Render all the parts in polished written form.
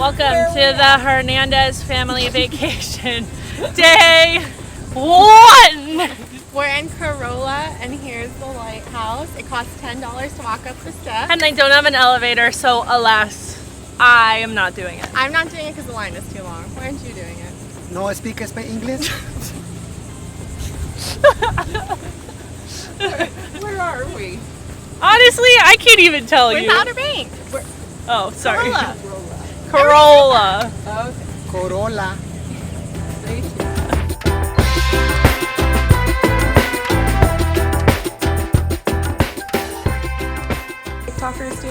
Welcome to the Hernandez family vacation. Day 1! We're in Corolla, and here's the lighthouse. It costs $10 to walk up the steps. And they don't have an elevator, so alas, I am not doing it. I'm not doing it because the line is too long. Why aren't you doing it? No speak English? Where are we? Honestly, I can't even tell We're you. in Outerbanks. Oh, sorry. Corolla. Corolla. Okay. Corolla. TikTokers do.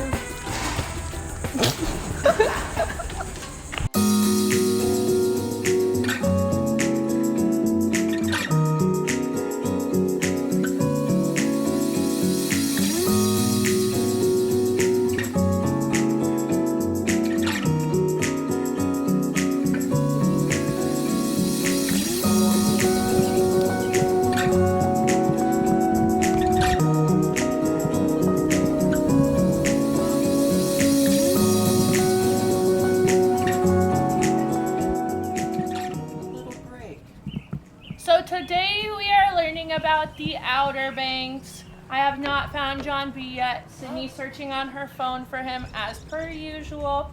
So today we are learning about the Outerbanks. I have not found John B yet. Sydney's searching on her phone for him as per usual.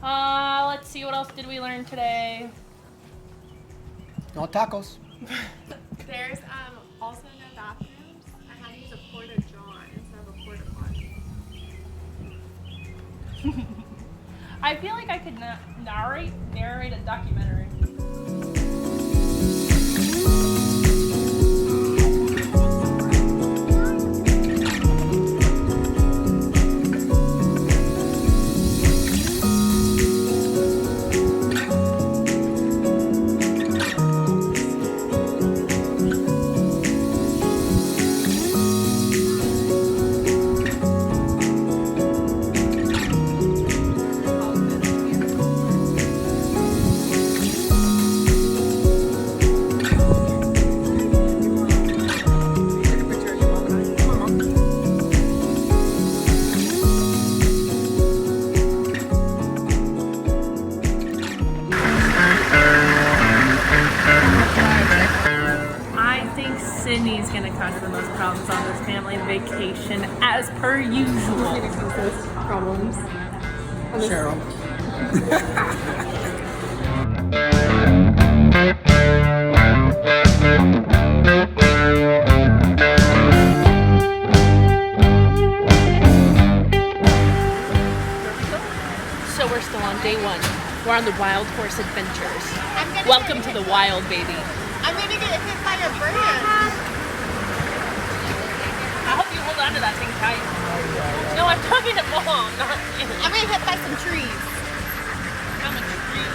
Let's see, what else did we learn today? No tacos. There's also no bathrooms. I had to use a porta john instead of a porta potty. I feel like I could narrate a documentary. Sydney's gonna cause the most problems on this family vacation, as per usual. Problems. Cheryl. So we're still on day 1. We're on the Wild Horse Adventures. Welcome to the wild, baby. I'm gonna get hit by a bird. I hope you hold on to that thing tight. No, I'm talking to Mom, not you. I'm gonna hit by some trees. I'm a tree.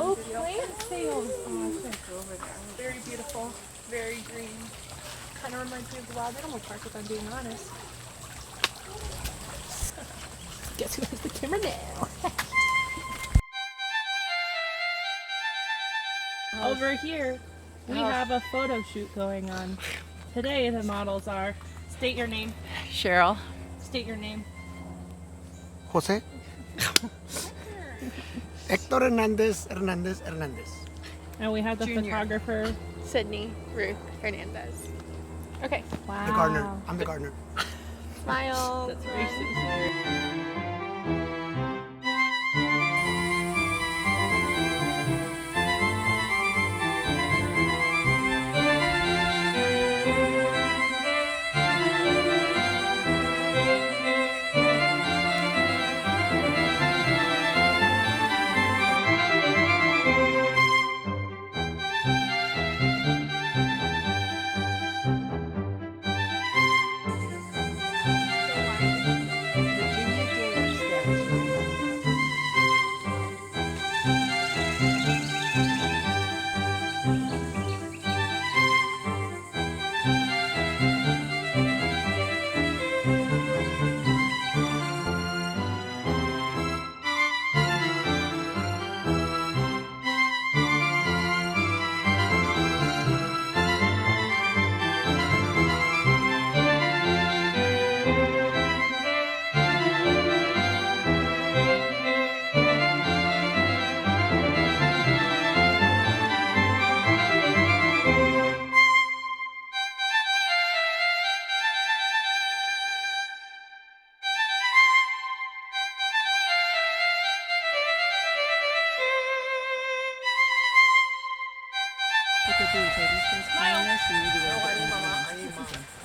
Oh, plant sales. Oh, over there. Very beautiful, very green. Kind of reminds me of the Wild Animal Park, if I'm being honest. Guess who has the camera now? Over here, we have a photo shoot going on. Today, the models are. State your name. Cheryl. State your name. Jose. Hector Hernandez. And we have the Junior. photographer. Sydney Ruth Hernandez. Okay. Wow. The gardener. I'm the gardener. Smile. That's racist.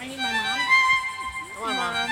I need my mom. Come on, Mom.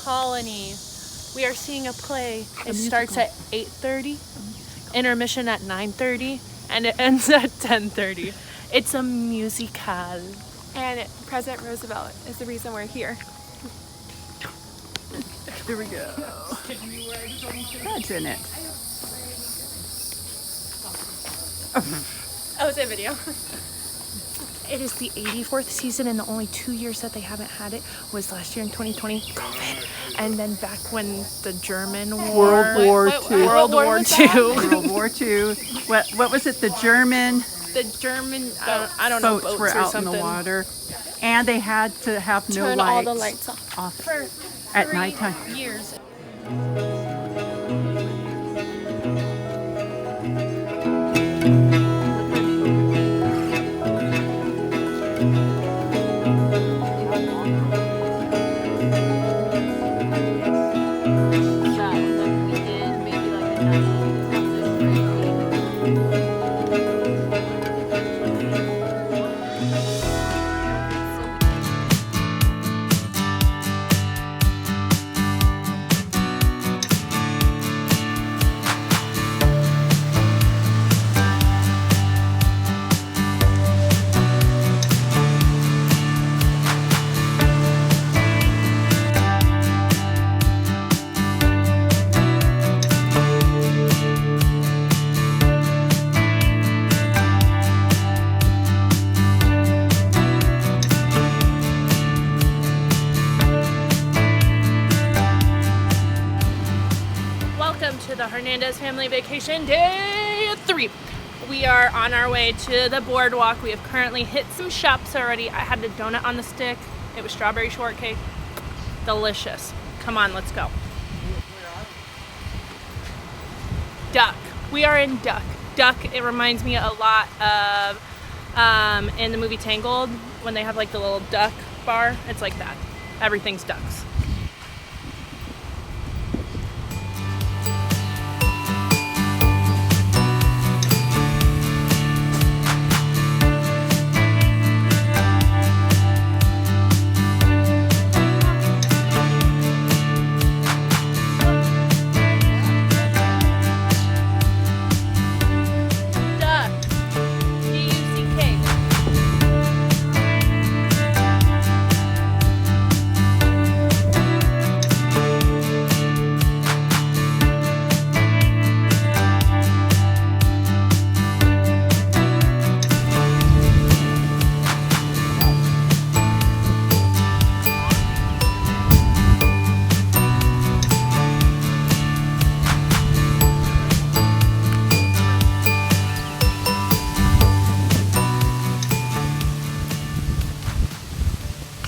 Colony. We are seeing a play. It starts at 8:30, intermission at 9:30, and it ends at 10:30. It's a musical. And President Roosevelt is the reason we're here. Here we go. That's in it. Oh, it's a video. It is the 84th season, and the only 2 years that they haven't had it was last year in 2020, COVID, and then back when the German World War II. World War was II. World War II. What was it? The German The German, I don't know, boats were or out something. in the water, and they had to have no Turn lights all the lights off. For at 3 nighttime. years. Welcome to the Hernandez family vacation day 3. We are on our way to the boardwalk. We have currently hit some shops already. I had the donut on the stick. It was strawberry shortcake. Delicious. Come on, let's go. Duck. We are in Duck. Duck, it reminds me a lot of in the movie Tangled when they have like the little duck bar. It's like that. Everything's ducks. Duck. D-U-C-K.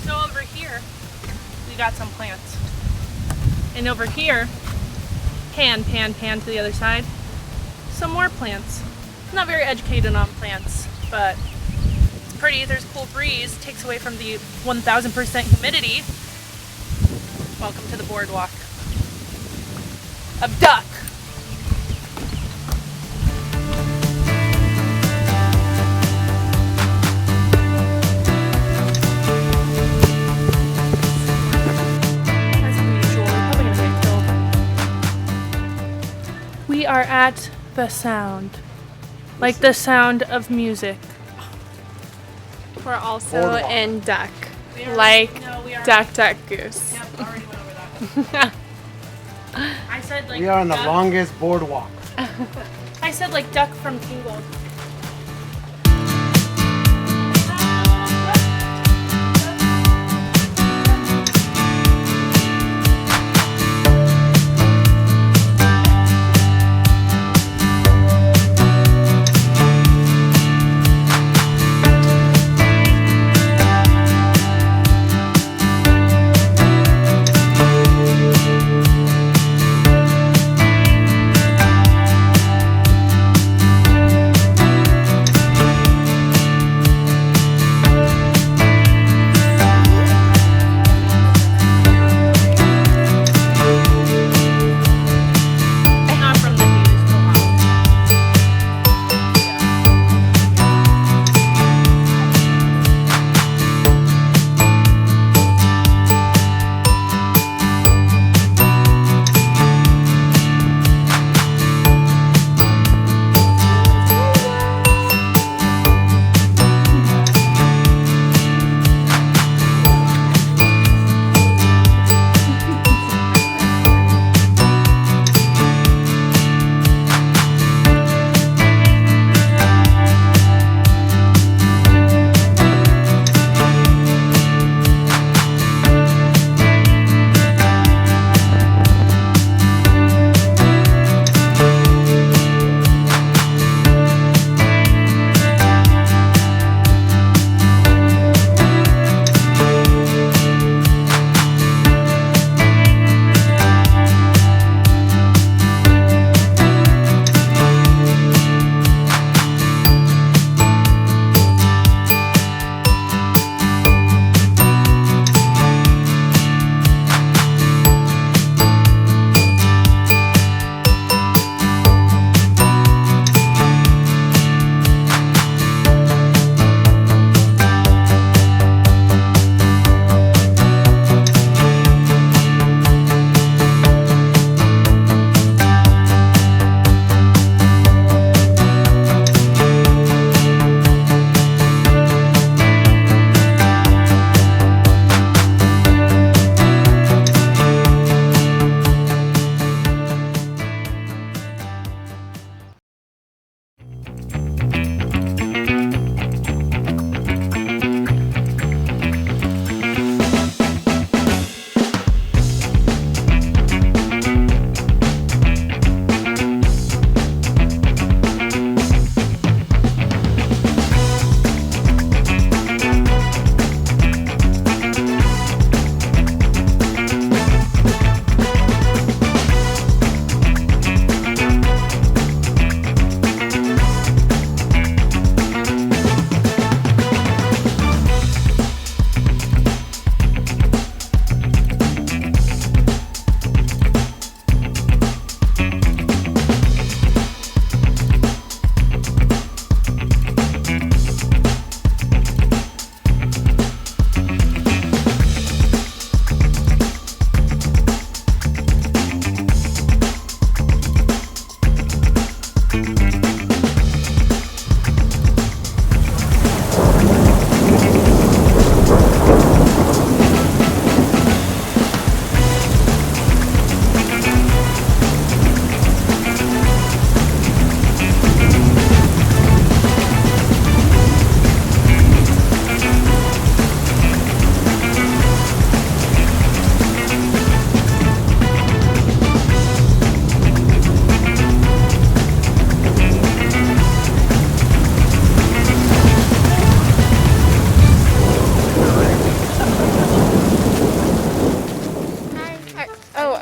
So over here, we got some plants. And over here, pan to the other side, some more plants. I'm not very educated on plants, but it's pretty. There's a cool breeze, takes away from the 1000% humidity. Welcome to the boardwalk of Duck. As per usual, we're probably gonna get killed. We are at the sound. Like the sound of music. We're also Boardwalk. in Duck. We are- Like no, we are- Duck, Duck, Goose. Yep, already went over that. I said like We are on the duck. longest boardwalk. I said like duck from Tingle.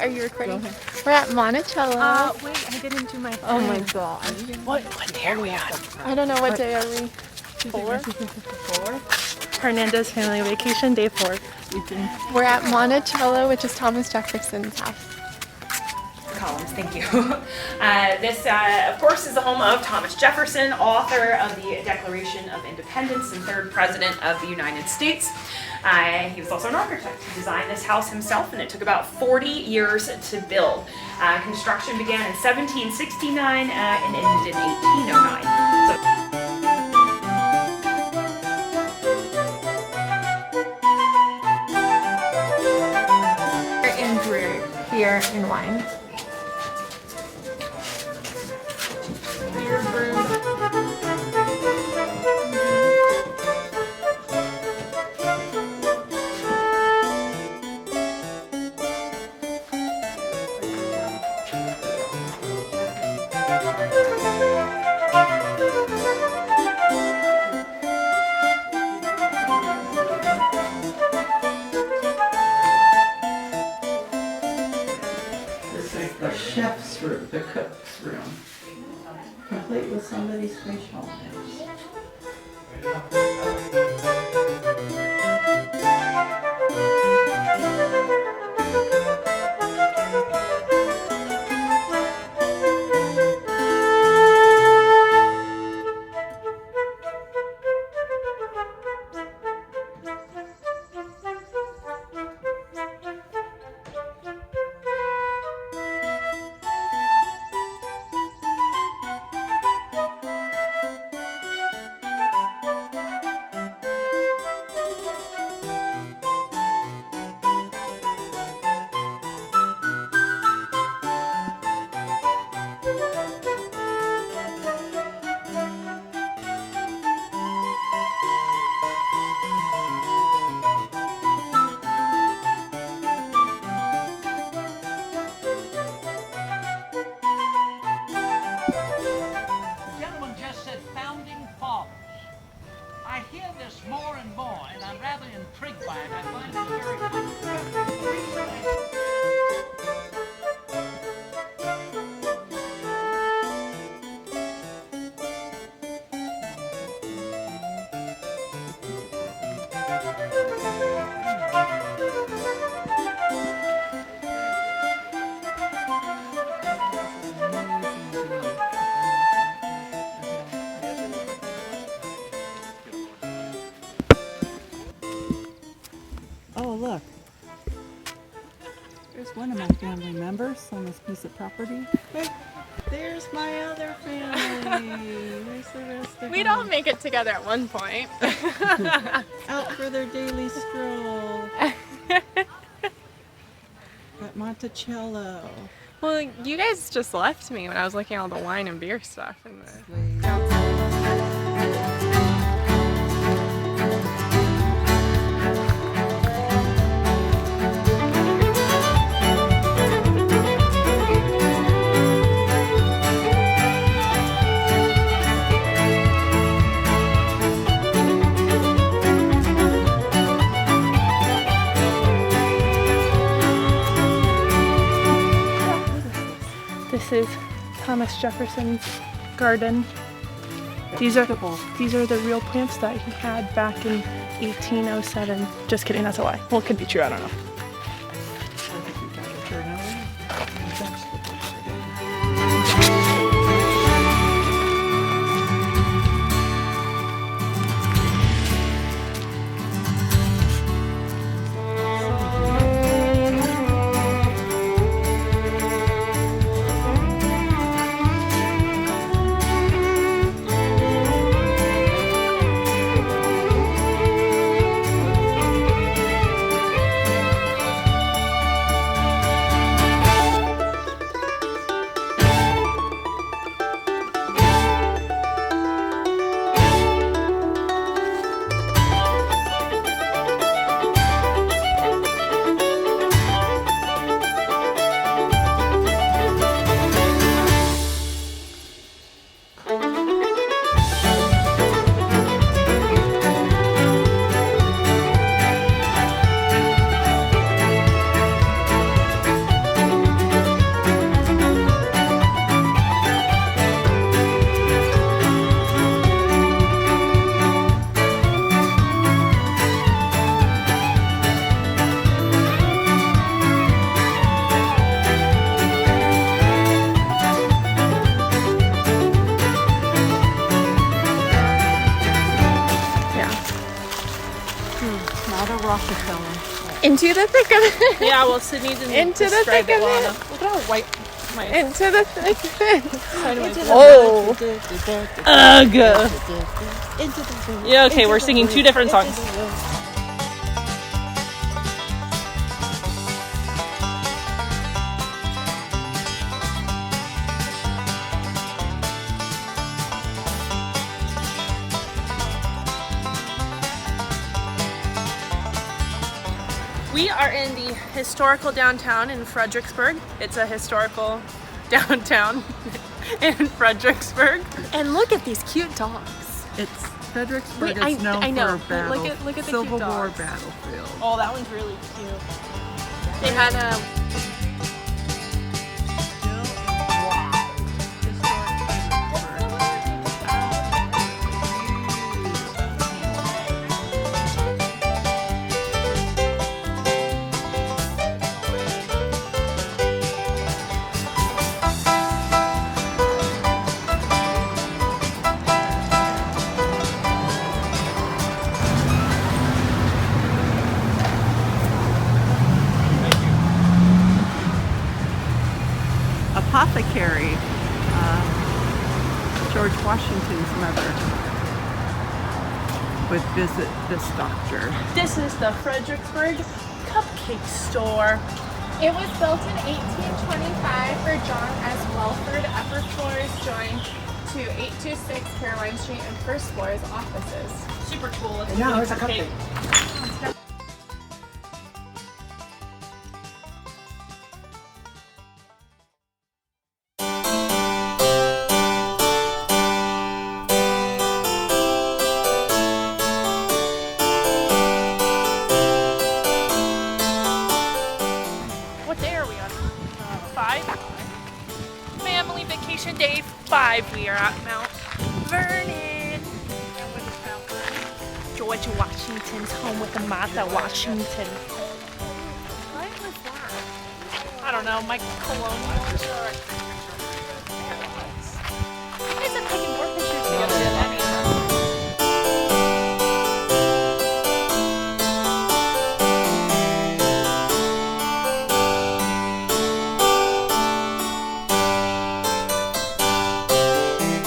Are you recording? We're at Monticello. Wait, I didn't do my phone. Oh my god. What day are we on? I don't know what day are we. 4? Hernandez family vacation, day 4. We're at Monticello, which is Thomas Jefferson's house. Columns, thank you. This, of course, is the home of Thomas Jefferson, author of the Declaration of Independence and 3rd President of the United States. He was also an architect. He designed this house himself, and it took about 40 years to build. Construction began in 1769 and ended in 1809. We're in Brewery here in Wine. Beer brewed. This is the chef's room, the cook's room, complete with somebody's facial names. The gentleman just said founding fathers. I hear this more and more, and I'm rather intrigued by it. I find it very Oh, look. There's one of my family members on this piece of property. Hey, there's my other family. There's the rest of We'd them. all make it together at one point. Out for their daily stroll. At Monticello. Well, you guys just left me when I was looking at all the wine and beer stuff. This is Thomas Jefferson's garden. These are the real plants that he had back in 1807. Just kidding, that's a lie. Well, it could be true, I don't know. Rockefeller. Into the thick of it. Yeah, well, Sydney didn't Into the describe thick it of well it. enough. Look at how white my Into the thick of it. side of my Oh. Ugh. Into the Yeah, okay, we're singing two different songs. We are in the historical downtown in Fredericksburg. It's a historical downtown in Fredericksburg. And look at these cute dogs. It's Fredericksburg Wait, is known I know. for a battle, Look at the Civil cute War dogs. battlefield. Oh, that one's really cute. They had a. Apothecary, George Washington's mother, would visit this doctor. This is the Fredericksburg Cupcake Store. It was built in 1825 for John S. Welford. Upper floors joined to 826 Caroline Street and first floor's offices. Super cool. Let's Yeah, do it's a cupcake. What day are we on? 5? Family vacation day 5. We are at Mount Vernon. George Washington's home with the Martha Washington. What was that? I don't know, my Colonial. You guys have taken more pictures together than any of them.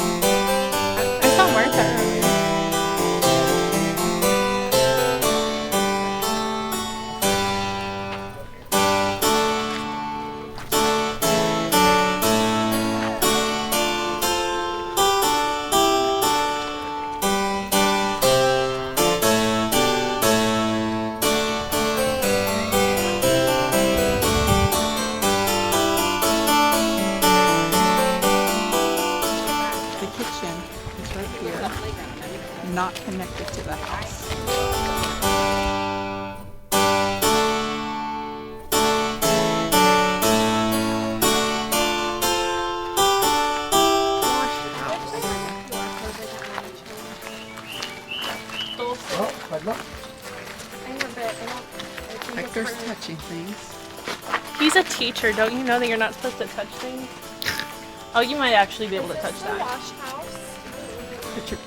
I saw Martha earlier. The kitchen is right here, not connected to the house. Oh, pardon? Like there's touching things. He's a teacher. Don't you know that you're not supposed to touch things? Oh, you might actually be able to touch that. Wash house. Put your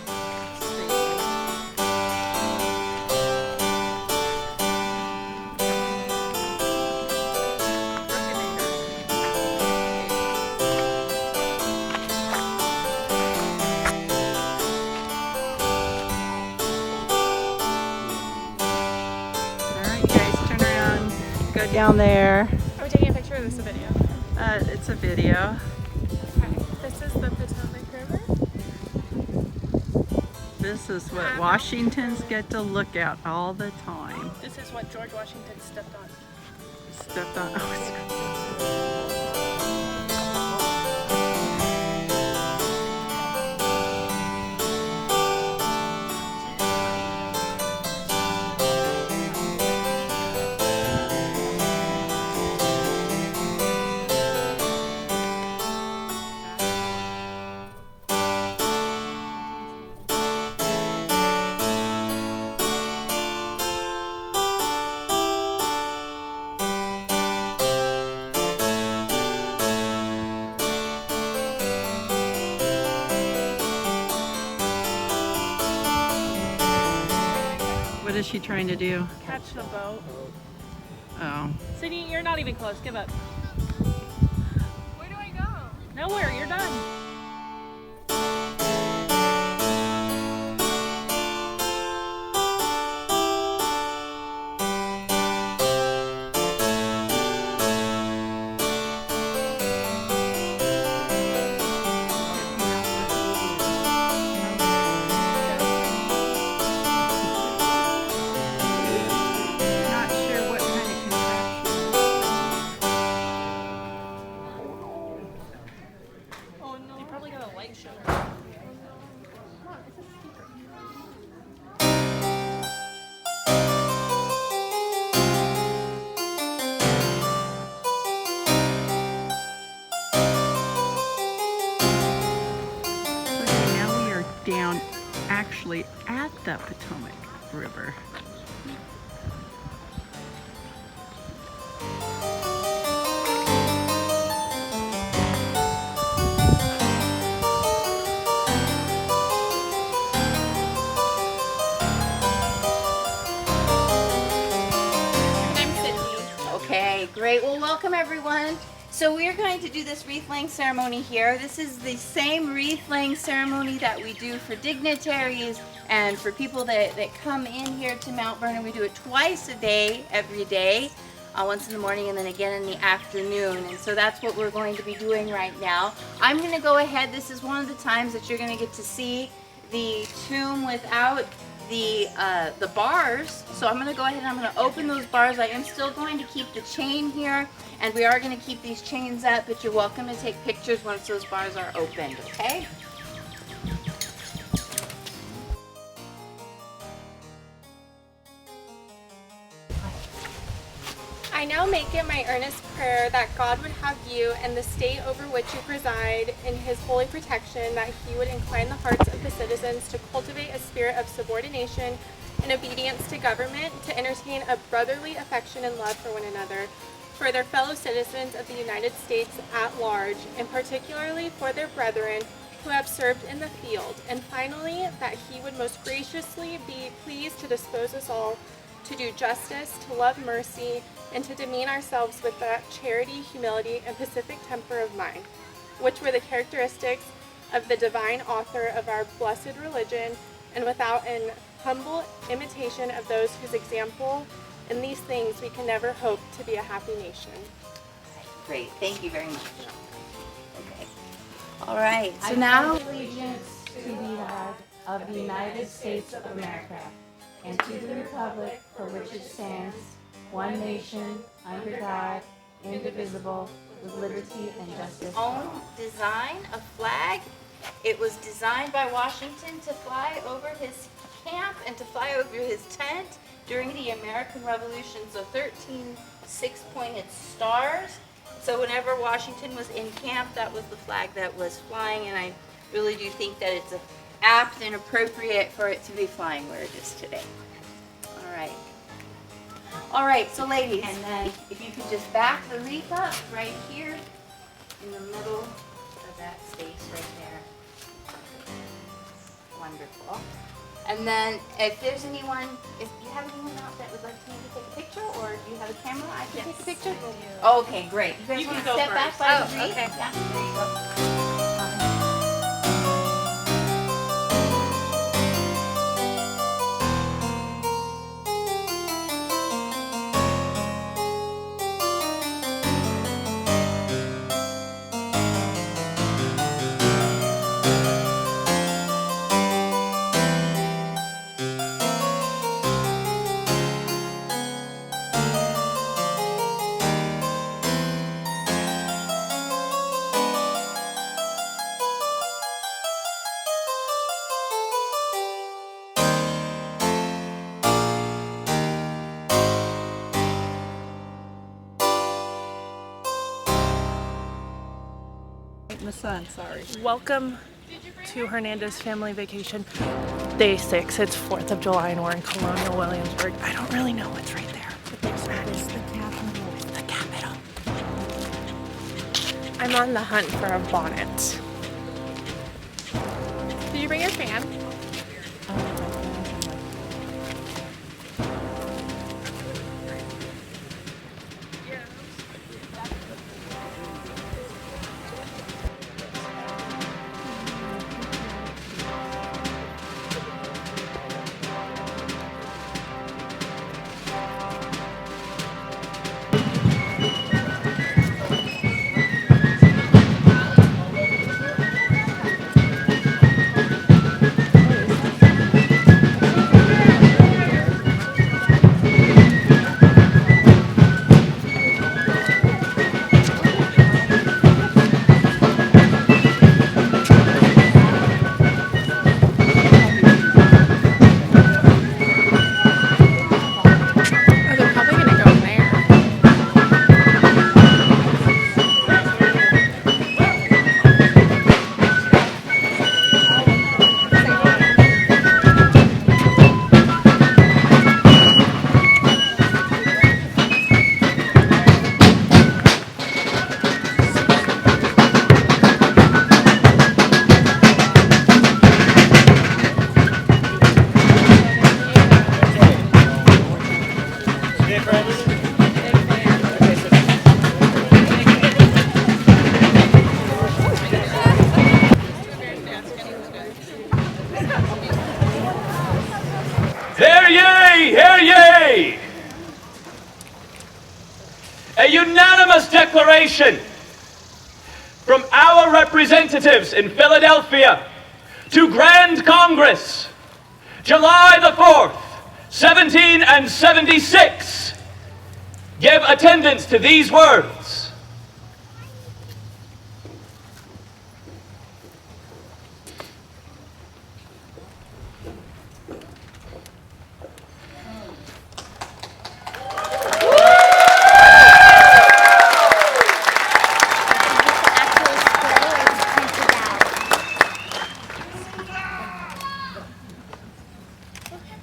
Alright, you guys turn around, go down there. Are we taking a picture of this video? It's a video. Okay. This is the Potomac River. This is what Washingtons get to look at all the time. This is what George Washington stepped on. Stepped on. Oh, is she trying to do? Catch the boat. Oh. Sydney, you're not even close. Give up. Where do I go? Nowhere. You're done. Not sure what kind of contraption. Oh no. You probably got a light show. Okay, now we are down actually at the Potomac River. I'm Sydney. Okay, great. Well, welcome everyone. So we're going to do this wreath laying ceremony here. This is the same wreath laying ceremony that we do for dignitaries and for people that come in here to Mount Vernon. We do it twice a day, every day, once in the morning and then again in the afternoon. And so that's what we're going to be doing right now. I'm going to go ahead. This is one of the times that you're going to get to see the tomb without the bars. So I'm going to go ahead and I'm going to open those bars. I am still going to keep the chain here, and we are going to keep these chains up, but you're welcome to take pictures once those bars are opened, okay? I now make it my earnest prayer that God would have you and the state over which you preside in his holy protection, that he would incline the hearts of the citizens to cultivate a spirit of subordination and obedience to government, to entertain a brotherly affection and love for one another, for their fellow citizens of the United States at large, and particularly for their brethren who have served in the field, and finally, that he would most graciously be pleased to dispose us all to do justice, to love mercy, and to demean ourselves with that charity, humility, and pacific temper of mind, which were the characteristics of the divine author of our blessed religion, and without an humble imitation of those whose example in these things we can never hope to be a happy nation. Great, thank you very much. Okay. All right, so now Allegiance to the flag of the United States of America and to the republic for which it stands, one nation, under God, indivisible, with liberty and justice for own all. design of flag. It was designed by Washington to fly over his camp and to fly over his tent during the American Revolution. So 13 6-pointed stars. So whenever Washington was in camp, that was the flag that was flying, and I really do think that it's apt and appropriate for it to be flying where it is today. All right. All right, so ladies, and then if you could just back the wreath up right here in the middle of that space right there. Wonderful. And then if there's anyone, if you have anyone else that would like to maybe take a picture, or do you have a camera? I can take a picture? Okay, great. You guys You want can to go step back first. by Oh, the wreath? okay. Yeah, there you go. In the sun, sorry. Welcome to Hernandez family vacation. Day 6. It's 4th of July and we're in Colonial, Williamsburg. I don't really know what's right there, but there's that. It's the capital. It's the capital. I'm on the hunt for a bonnet. Did you bring your fan? unanimous declaration from our representatives in Philadelphia to Grand Congress, July the 4th, 1776, give attendance to these words.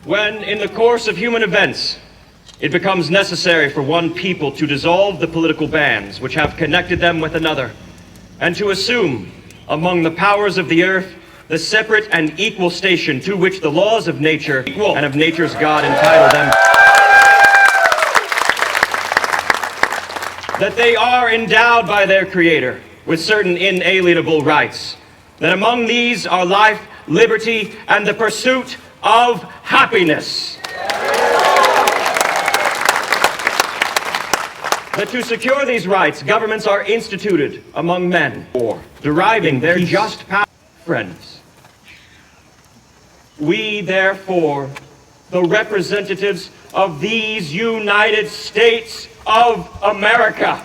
When, in the course of human events, it becomes necessary for one people to dissolve the political bands which have connected them with another, and to assume, among the powers of the earth, the separate and equal station to which the laws of nature and of nature's God entitle them, that they are endowed by their Creator with certain inalienable rights, that among these are life, liberty, and the pursuit of happiness. That to secure these rights, governments are instituted among men, or deriving their just power. Friends, we therefore, the representatives of these United States of America,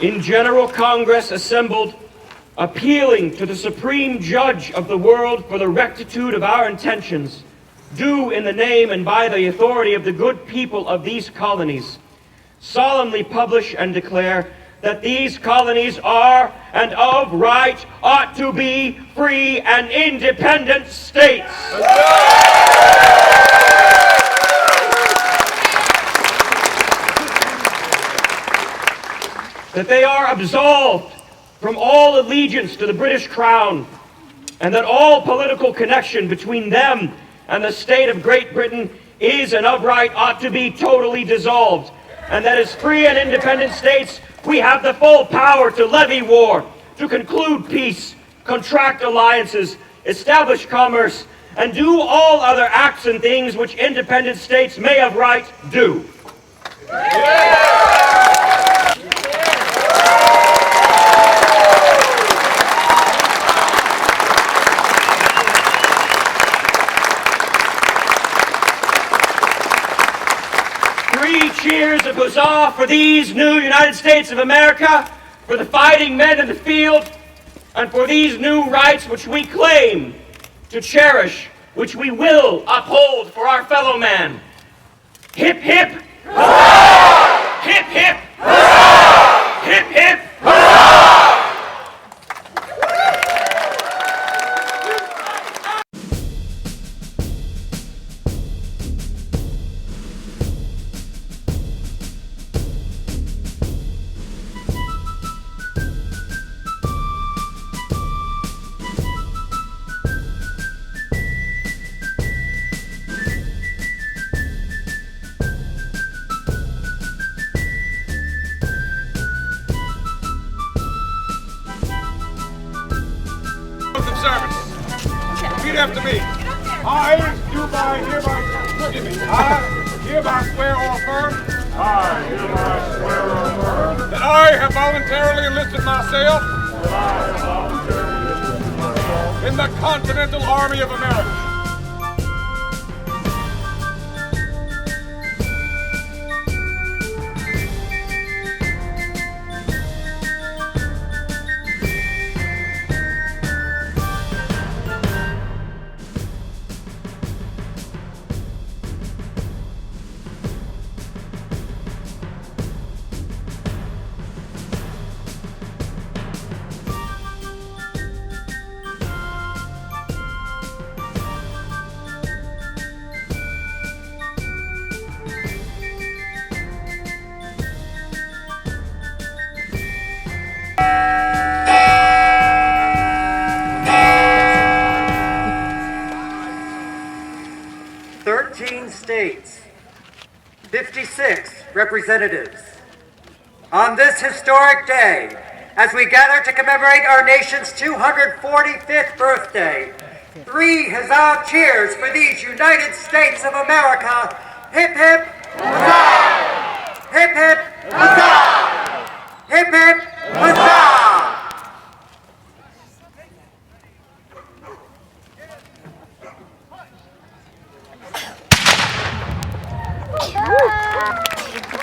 in General Congress assembled, appealing to the Supreme Judge of the world for the rectitude of our intentions, do in the name and by the authority of the good people of these colonies, solemnly publish and declare that these colonies are, and of right, ought to be free and independent states. That they are absolved from all allegiance to the British Crown, and that all political connection between them and the state of Great Britain is and of right ought to be totally dissolved, and that as free and independent states we have the full power to levy war, to conclude peace, contract alliances, establish commerce, and do all other acts and things which independent states may of right do. Cheers of huzzah for these new United States of America, for the fighting men in the field, and for these new rights which we claim to cherish, which we will uphold for our fellow man. Hip, hip, hurrah! Hip, hip, hurrah! Hip, hip, hurrah! Repeat after me. I hereby swear or affirm. I hereby swear or affirm. That I have voluntarily enlisted myself. In the Continental Army of America. States, 56 representatives. On this historic day, as we gather to commemorate our nation's 245th birthday, 3 huzzah cheers for these United States of America. Hip hip, huzzah! Hip hip, huzzah! Hip hip, huzzah!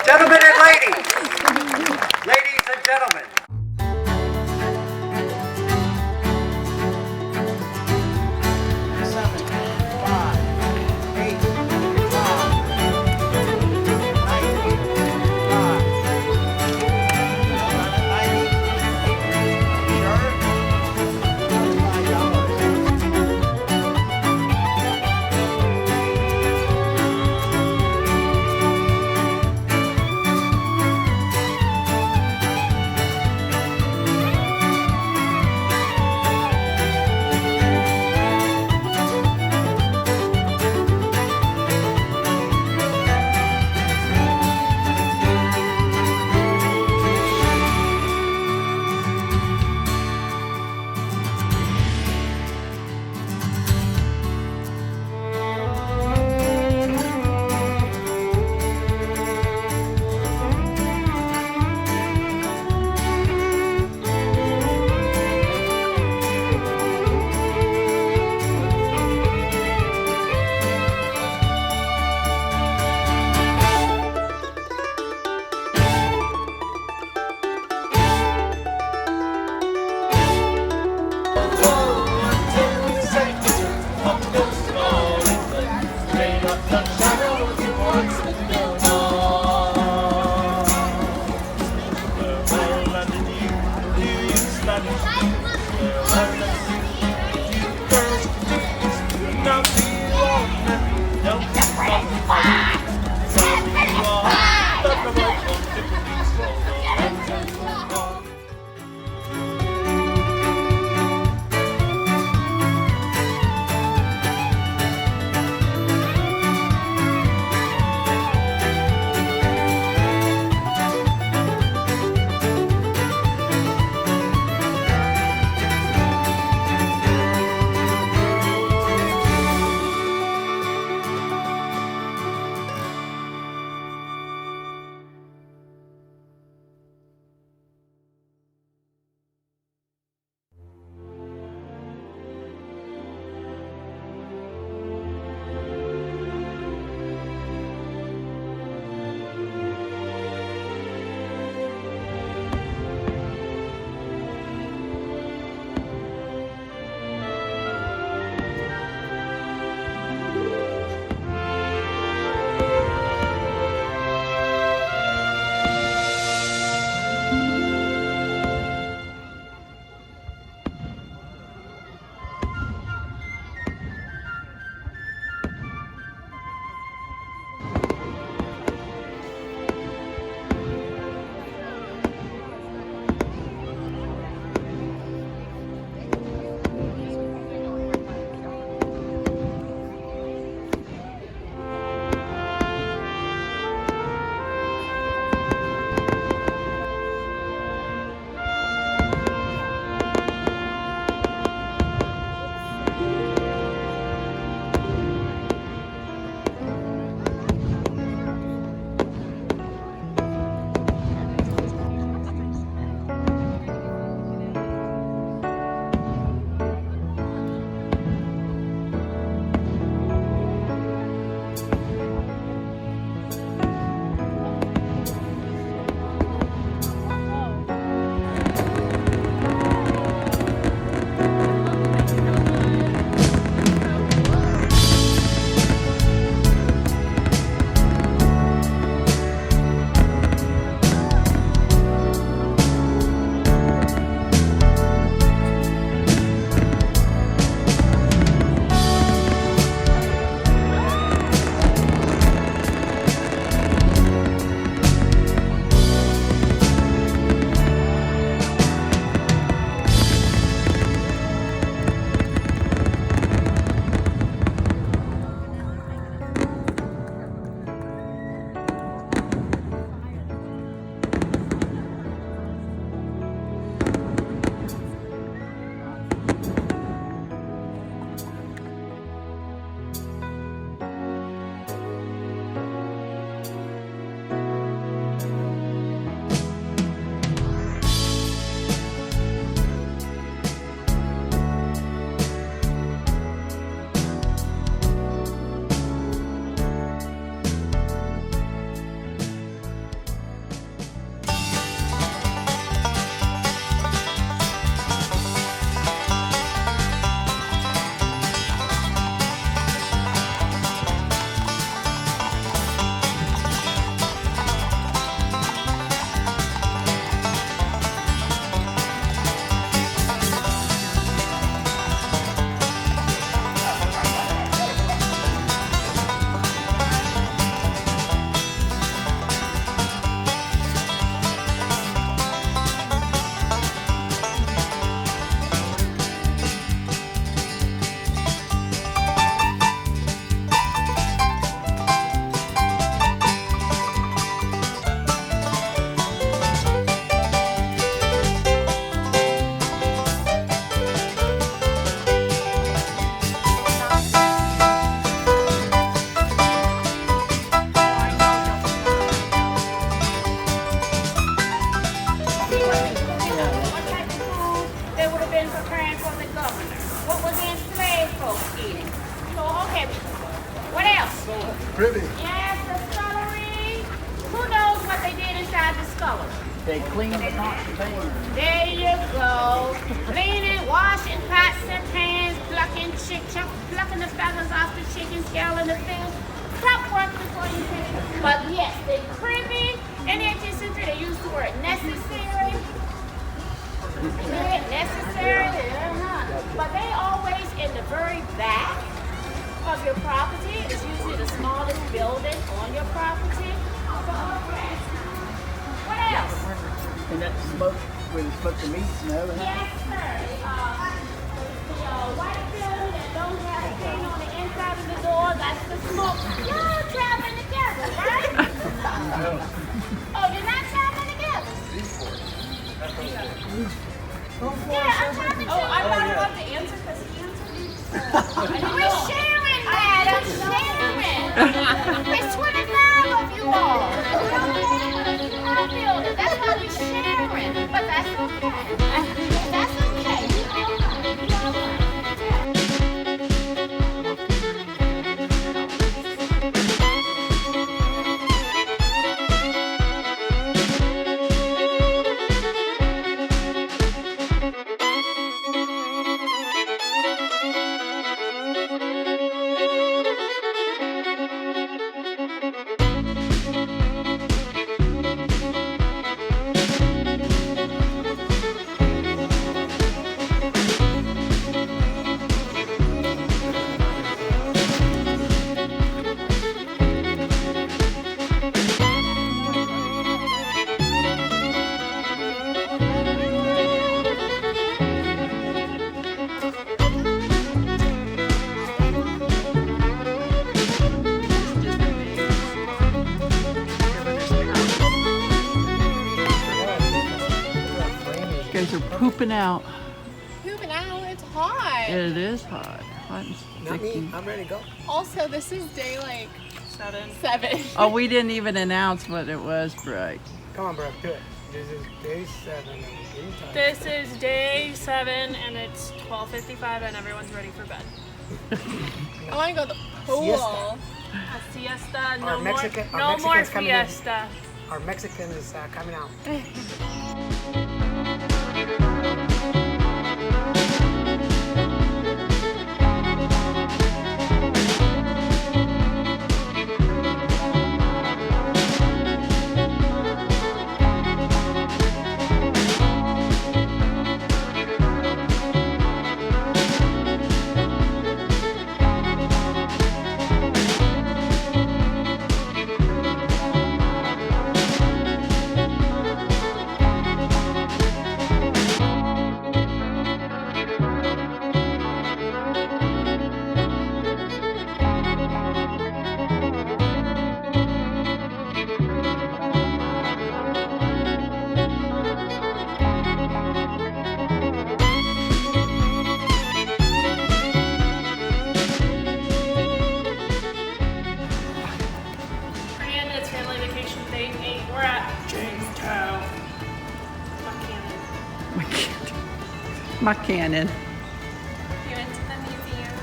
Gentlemen and ladies and gentlemen. Privy. Yes, the scullery. Who knows what they did inside the scullery? They clean but not clean. There you go. Cleaning, washing pots and pans, plucking the feathers off the chicken, scaling the things. Stop work before you finish. But yes, they cribbing in the 18th century. They used the word necessary. Necessary. But they always in the very back of your property. It's usually the smallest building on your property. So, okay. What else? And that smoke, where they smoke the meats and everything. Yes, sir. The white building that don't have a thing on the inside of the door, that's the smoke. Y'all traveling together, right? Oh, you're not traveling together? Yeah, I'm talking to you. I'm not allowed to answer because he answered. We're sharing, madam, sharing. There's 25 of you all. Our building, that's why we're sharing. But that's okay. That's okay. You all right. You guys are pooping out. Pooping out, it's hot. It is hot. Hot and Not me. sticky. I'm ready to go. Also, this is day like 7. Oh, we didn't even announce what it was, Bryce. Come on, bro. Do it. This is day 7. And we're getting tired. This is day 7 and it's 12:55 and everyone's ready for bed. I want to go to the pool. Siesta. A siesta, no Our more, Mexican- our no more Mexicans coming in. fiesta. Our Mexican is coming out. Hernandez family vacation day 8. We're at Jamestown. My cannon. We went to the museum,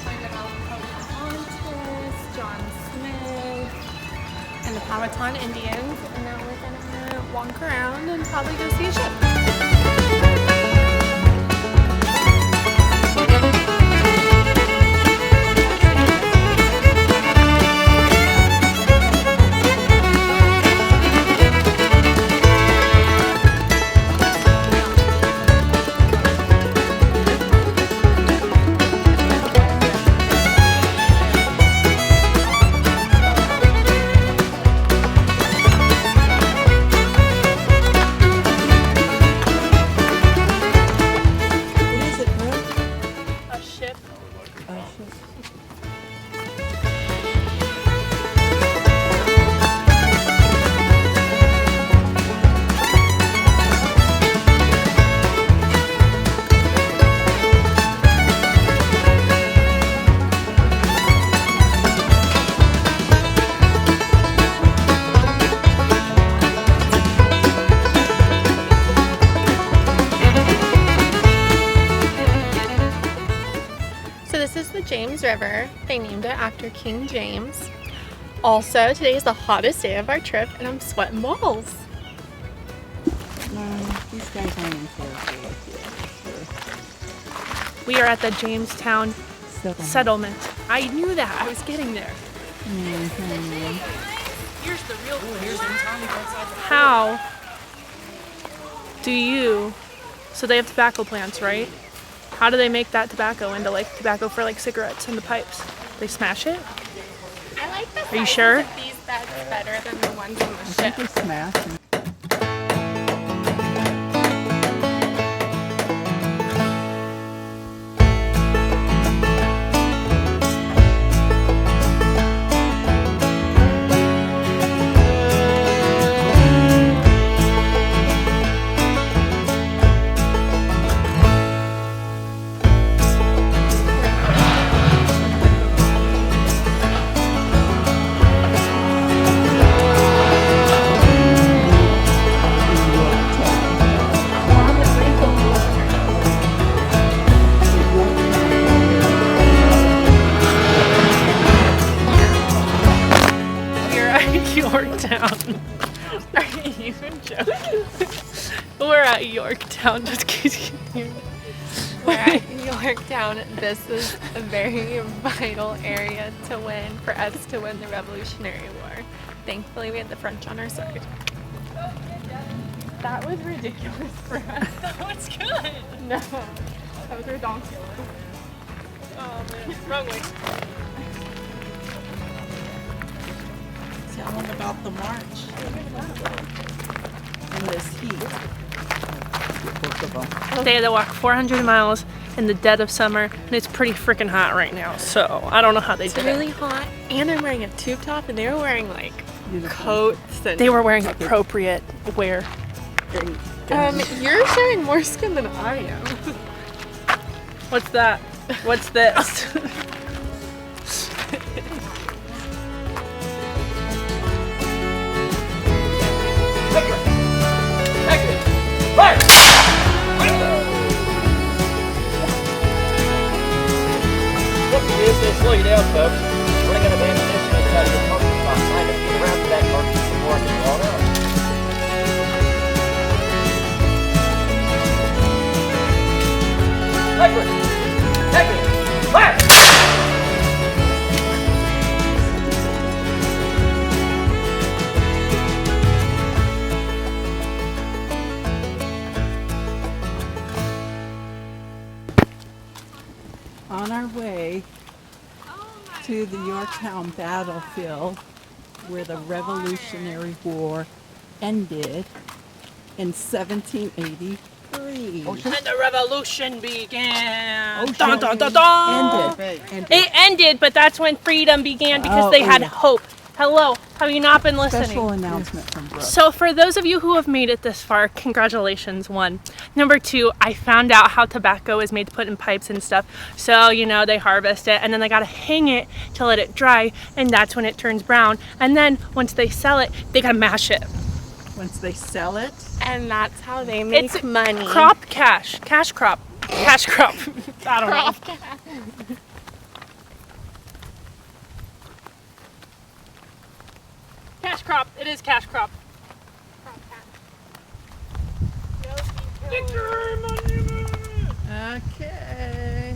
learned about Pocahontas, John Smith, and the Powhatan Indians, and now we're gonna walk around and probably go see a ship. A ship. So this is the James River. They named it after King James. Also, today is the hottest day of our trip and I'm sweating balls. No, these guys aren't in character. We are at the Jamestown settlement. I knew that. I was getting there. Here's the real question. How do you... So they have tobacco plants, right? How do they make that tobacco into like tobacco for like cigarettes and the pipes? They smash it? I like the Are you sure? of these beds better than the ones on the ship. They smash. Yorktown. Are you even joking? We're at Yorktown, just kidding. We're at Yorktown. This is a very vital area to win for us to win the Revolutionary War. Thankfully, we had the French on our side. That was ridiculous for us. That was good. No, that was ridiculous. Oh man, wrong way. Tell them about the march in this heat. They had to walk 400 miles in the dead of summer, and it's pretty freaking hot right now. So I don't know how they did it. It's really hot, and I'm wearing a tube top, and they were wearing like coats. And they were wearing appropriate wear. You're showing more skin than I am. What's that? What's this? Slow you down, folks. We're not going to be in a position to try to get parking spot. I have to get around to that parking before I get blown out. Backward! Backward! Back! On our way to the Yorktown battlefield where the Revolutionary War ended in 1783. And the revolution began. Oh, Dun, dun, dun, dun. Ended. It ended, but that's when freedom began because they had hope. Hello, have you not been listening? Special announcement from Brooke. So for those of you who have made it this far, congratulations, one. Number two, I found out how tobacco is made to put in pipes and stuff. So, you know, they harvest it and then they gotta hang it to let it dry, and that's when it turns brown. And then once they sell it, they gotta mash it. Once they sell it? And that's how they make It's money. Crop cash. Cash crop. Cash crop. I don't know. Cash crop. It is cash crop. Victory monument! Okay.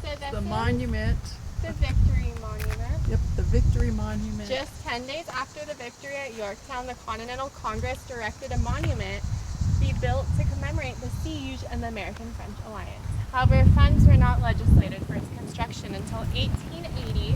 So this The is monument. the Victory Monument. Yep, the Victory Monument. Just 10 days after the victory at Yorktown, the Continental Congress directed a monument be built to commemorate the siege and the American-French alliance. However, funds were not legislated for its construction until 1880.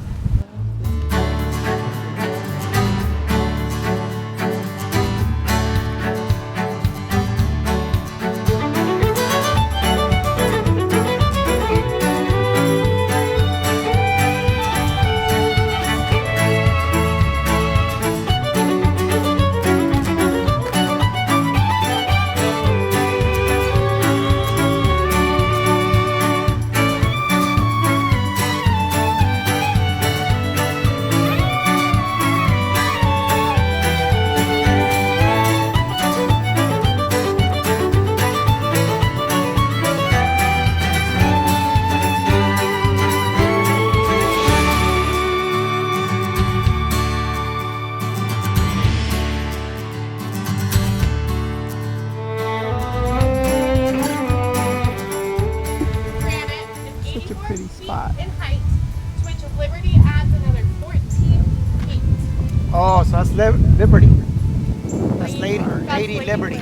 Liberty. That's Lady Liberty.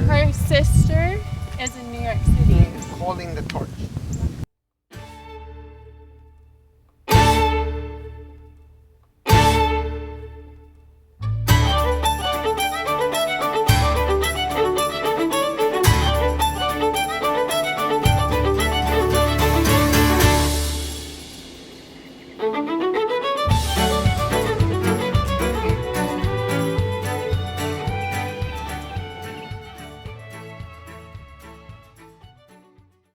Her sister is in New York City. Holding the torch.